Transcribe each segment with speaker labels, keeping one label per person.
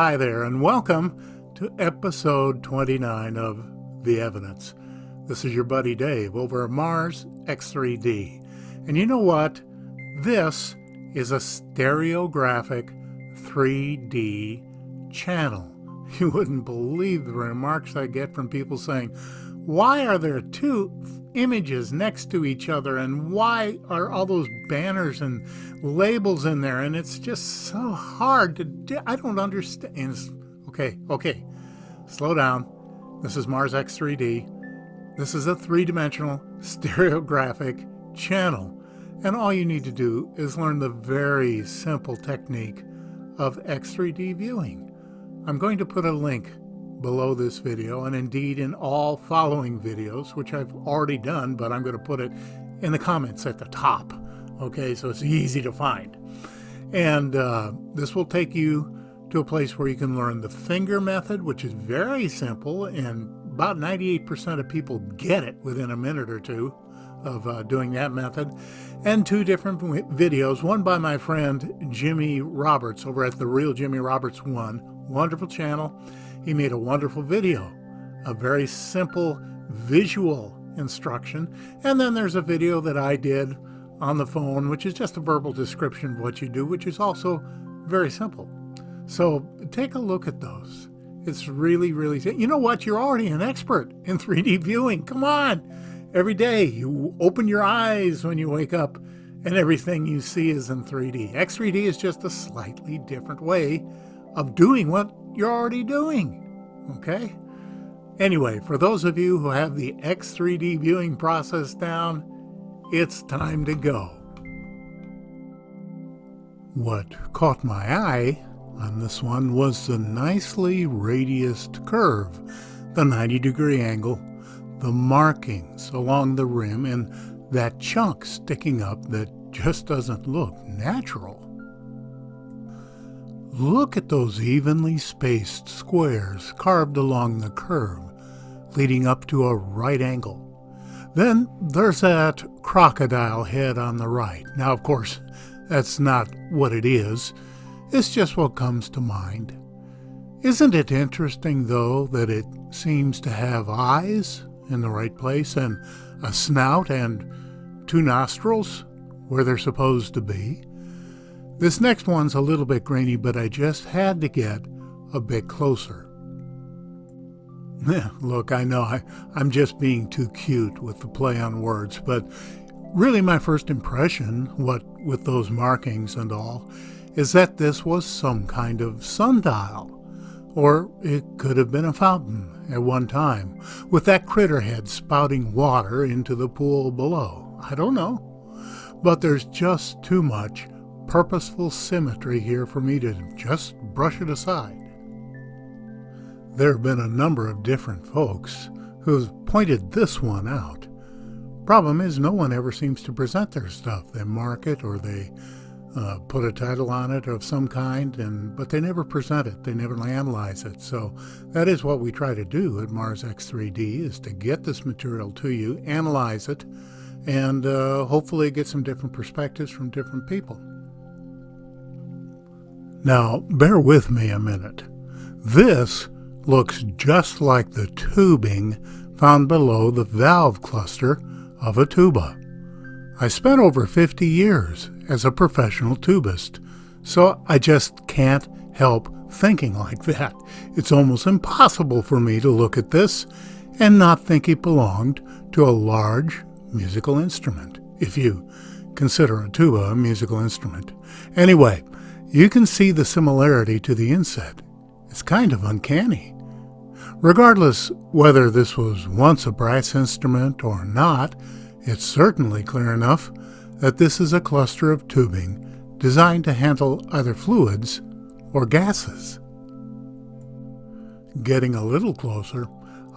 Speaker 1: Hi there, and welcome to episode 29 of The Evidence. This is your buddy Dave over at Mars X3D. And you know what? This is a stereographic 3D channel. You wouldn't believe the remarks I get from people saying, why are there two images next to each other, and why are all those banners and labels in there? And it's just so hard to do. I don't understand. Okay, slow down. This is Mars X3D. This is a three-dimensional stereographic channel, and all you need to do is learn the very simple technique of X3D viewing. I'm going to put a link below this video, and indeed in all following videos, which I've already done, but I'm going to put it in the comments at the top, okay, so it's easy to find. And this will take you to a place where you can learn the finger method, which is very simple, and about 98% of people get it within a minute or two of doing that method, and two different videos, one by my friend Jimmy Roberts over at The Real Jimmy Roberts 1, wonderful channel. He made a wonderful video, a very simple visual instruction. And then there's a video that I did on the phone, which is just a verbal description of what you do, which is also very simple. So take a look at those. It's really, you know what? You're already an expert in 3D viewing. Come on. Every day you open your eyes when you wake up and everything you see is in 3D. X3D is just a slightly different way of doing what you're already doing, okay? Anyway, for those of you who have the X3D viewing process down, it's time to go. What caught my eye on this one was the nicely radiused curve, the 90-degree angle, the markings along the rim, and that chunk sticking up that just doesn't look natural. Look at those evenly spaced squares carved along the curve, leading up to a right angle. Then there's that crocodile head on the right. Now, of course, that's not what it is. It's just what comes to mind. Isn't it interesting, though, that it seems to have eyes in the right place and a snout and two nostrils where they're supposed to be? This next one's a little bit grainy, but I just had to get a bit closer. Look, I know I'm just being too cute with the play on words, but really my first impression, what with those markings and all, is that this was some kind of sundial. Or it could have been a fountain at one time, with that critter head spouting water into the pool below. I don't know. But there's just too much purposeful symmetry here for me to just brush it aside. There have been a number of different folks who've pointed this one out. Problem is, no one ever seems to present their stuff. They mark it or they put a title on it of some kind, but they never present it. They never analyze it. So that is what we try to do at Mars X3D, is to get this material to you, analyze it, and hopefully get some different perspectives from different people. Now, bear with me a minute. This looks just like the tubing found below the valve cluster of a tuba. I spent over 50 years as a professional tubist, so I just can't help thinking like that. It's almost impossible for me to look at this and not think it belonged to a large musical instrument, if you consider a tuba a musical instrument. Anyway, you can see the similarity to the inset. It's kind of uncanny. Regardless whether this was once a brass instrument or not, it's certainly clear enough that this is a cluster of tubing designed to handle either fluids or gases. Getting a little closer,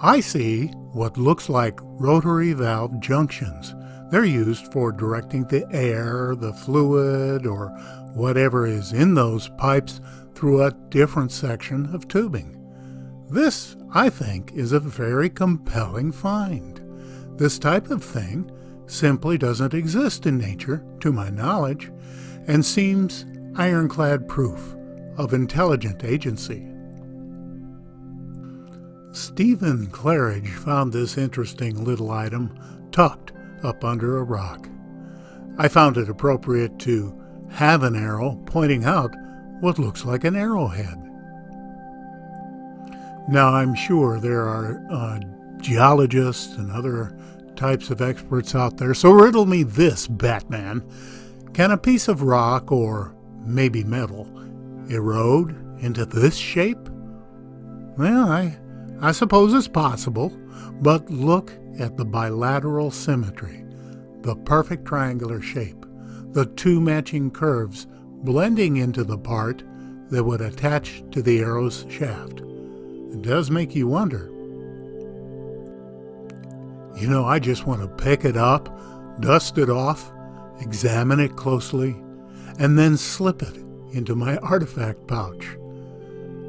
Speaker 1: I see what looks like rotary valve junctions. They're used for directing the air, the fluid, or whatever is in those pipes through a different section of tubing. This, I think, is a very compelling find. This type of thing simply doesn't exist in nature, to my knowledge, and seems ironclad proof of intelligent agency. Stephen Claridge found this interesting little item tucked up under a rock. I found it appropriate to have an arrow pointing out what looks like an arrowhead. Now, I'm sure there are geologists and other types of experts out there, so riddle me this, Batman. Can a piece of rock, or maybe metal, erode into this shape? Well, I suppose it's possible, but look at the bilateral symmetry, the perfect triangular shape, the two matching curves blending into the part that would attach to the arrow's shaft. It does make you wonder. You know, I just want to pick it up, dust it off, examine it closely, and then slip it into my artifact pouch.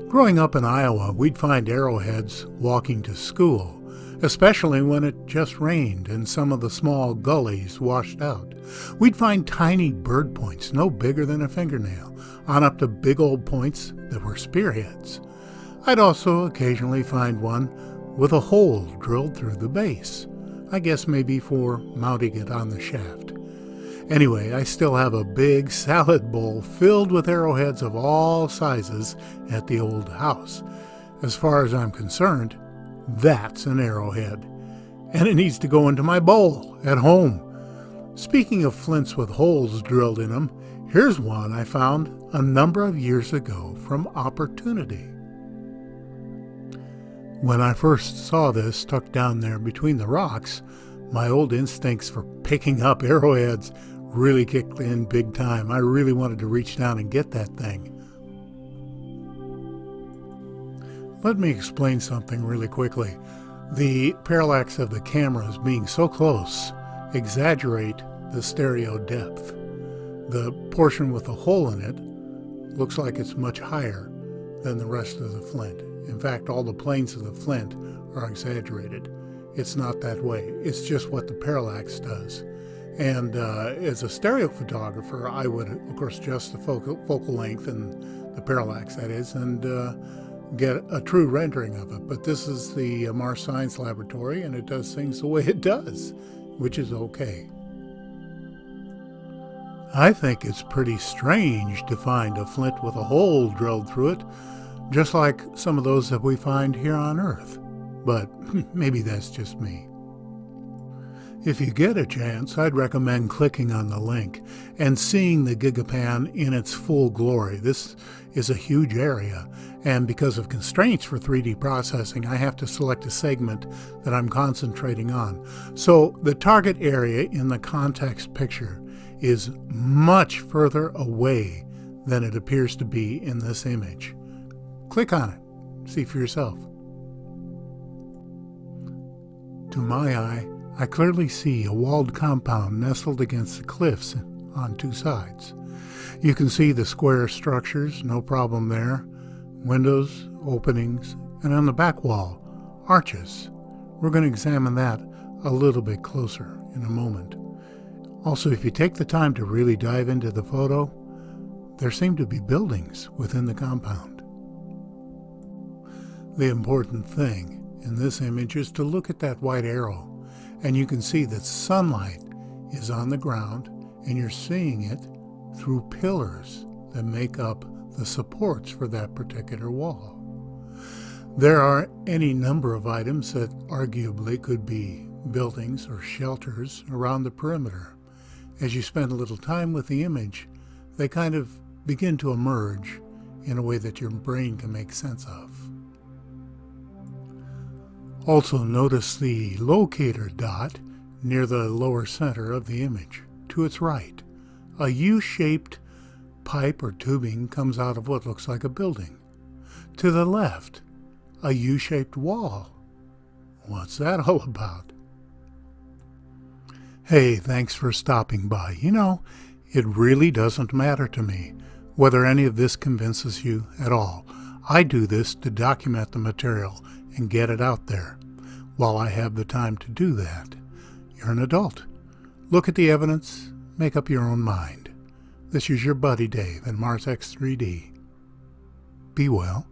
Speaker 1: Growing up in Iowa, we'd find arrowheads walking to school, especially when it just rained and some of the small gullies washed out. We'd find tiny bird points no bigger than a fingernail, on up to big old points that were spearheads. I'd also occasionally find one with a hole drilled through the base. I guess maybe for mounting it on the shaft. Anyway, I still have a big salad bowl filled with arrowheads of all sizes at the old house. As far as I'm concerned, that's an arrowhead, and it needs to go into my bowl at home. Speaking of flints with holes drilled in them, here's one I found a number of years ago from Opportunity. When I first saw this tucked down there between the rocks, my old instincts for picking up arrowheads really kicked in big time. I really wanted to reach down and get that thing. Let me explain something really quickly. The parallax of the cameras being so close exaggerate the stereo depth. The portion with the hole in it looks like it's much higher than the rest of the flint. In fact, all the planes of the flint are exaggerated. It's not that way. It's just what the parallax does. And as a stereo photographer, I would, of course, adjust the focal length and the parallax, that is, and get a true rendering of it. But this is the Mars Science Laboratory, and it does things the way it does, which is okay. I think it's pretty strange to find a flint with a hole drilled through it, just like some of those that we find here on Earth. But maybe that's just me. If you get a chance, I'd recommend clicking on the link and seeing the Gigapan in its full glory. This is a huge area, and because of constraints for 3D processing, I have to select a segment that I'm concentrating on. So the target area in the context picture is much further away than it appears to be in this image. Click on it, see for yourself. To my eye, I clearly see a walled compound nestled against the cliffs on two sides. You can see the square structures, no problem there. Windows, openings, and on the back wall, arches. We're going to examine that a little bit closer in a moment. Also, if you take the time to really dive into the photo, there seem to be buildings within the compound. The important thing in this image is to look at that white arrow, and you can see that sunlight is on the ground, and you're seeing it through pillars that make up the supports for that particular wall. There are any number of items that arguably could be buildings or shelters around the perimeter. As you spend a little time with the image, they kind of begin to emerge in a way that your brain can make sense of. Also notice the locator dot near the lower center of the image. To its right, a U-shaped pipe or tubing comes out of what looks like a building. To the left, a U-shaped wall. What's that all about? Hey, thanks for stopping by. You know, it really doesn't matter to me whether any of this convinces you at all. I do this to document the material and get it out there while I have the time to do that. You're an adult. Look at the evidence, make up your own mind. This is your buddy Dave in Mars X 3D. Be well.